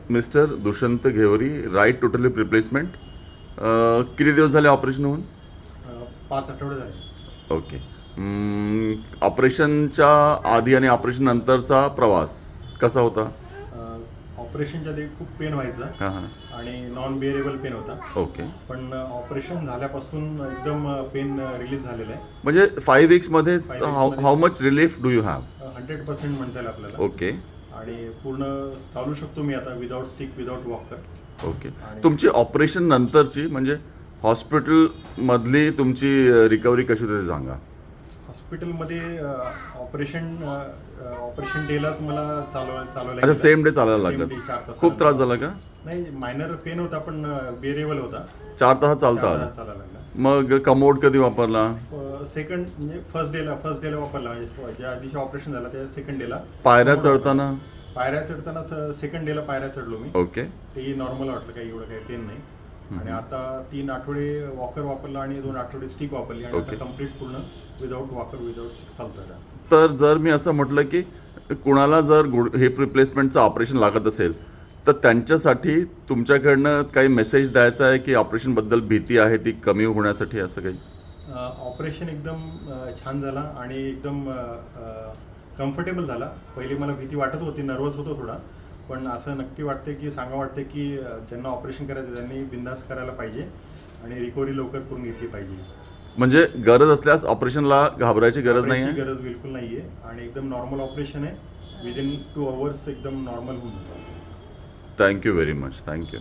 Mister Dushyant Ghevari, right totally replacement. किती दिवस झाले ऑपरेशन होऊन? 5 आठवडे झाले. ओके. ऑपरेशनच्या आधी आणि ऑपरेशन नंतरचा प्रवास कसा होता? ऑपरेशनच्या आधी खूप पेन व्हायचा हां हां. आणि नॉन बिअरेबल पेन होता. ओके. पण ऑपरेशन झाल्यापासून एकदम पेन रिलीज झालेलं आहे. म्हणजे 5 वीक्समध्येच 5 weeks how much relief do you have? 100% म्हणता येईल आपल्याला. ओके. आणि पूर्ण चालू शकतो मी आता without stick, without walker. Okay. तुमची ऑपरेशन नंतरची म्हणजे हॉस्पिटलमधली तुमची रिकव्हरी कशी होती ते सांगा. हॉस्पिटलमध्ये ऑपरेशन डेलाच मला चालवायला अच्छा, सेम डे चालायला Same लागलं. day, 4 तास. खूप त्रास झाला का? नाही, मायनर पेन होता पण बिअरेबल होता. 4 तास 4 चालता आलं. तास चालायला लागला. मग कमोड कधी वापरला? सेकंड म्हणजे फर्स्ट डेला वापरला. म्हणजे ज्या दिवशी ऑपरेशन झालं त्या सेकंड डेला. पायऱ्या चढताना? पायऱ्या चढताना सेकंड डेला पायऱ्या चढलो मी. ओके. ते नॉर्मल वाटलं, काही एवढं काही पेन नाही. आणि आता 3 आठवडे वॉकर वापरला आणि 2 आठवडे स्टिक वापरली आणि आता Okay. कम्प्लीट पूर्ण विदाऊट वॉकर, विदाऊट स्टिक चालतं. तर जर मी असं म्हटलं की कुणाला जर हिप रिप्लेसमेंटचं ऑपरेशन लागत असेल तर त्यांच्यासाठी तुमच्याकडनं काही मेसेज द्यायचा आहे की ऑपरेशनबद्दल भीती आहे ती कमी होण्यासाठी, असं काही? ऑपरेशन एकदम छान झाला आणि एकदम कम्फर्टेबल झाला. पहिली मला भीती वाटत होती, नर्वस होतो थोडा. पण असं नक्की वाटते की वाटते की ज्यांना ऑपरेशन करायचं त्यांनी बिंदास करायला पाहिजे आणि रिकव्हरी लवकर करून घेतली पाहिजे. म्हणजे गरज असल्यास ऑपरेशनला घाबरायची गरज नाही घाबरायची आहे? गरज बिलकुल नाही आहे आणि एकदम नॉर्मल ऑपरेशन आहे. विदिन 2 hours एकदम नॉर्मल होऊन जातं. Thank you very much. थँक्यू.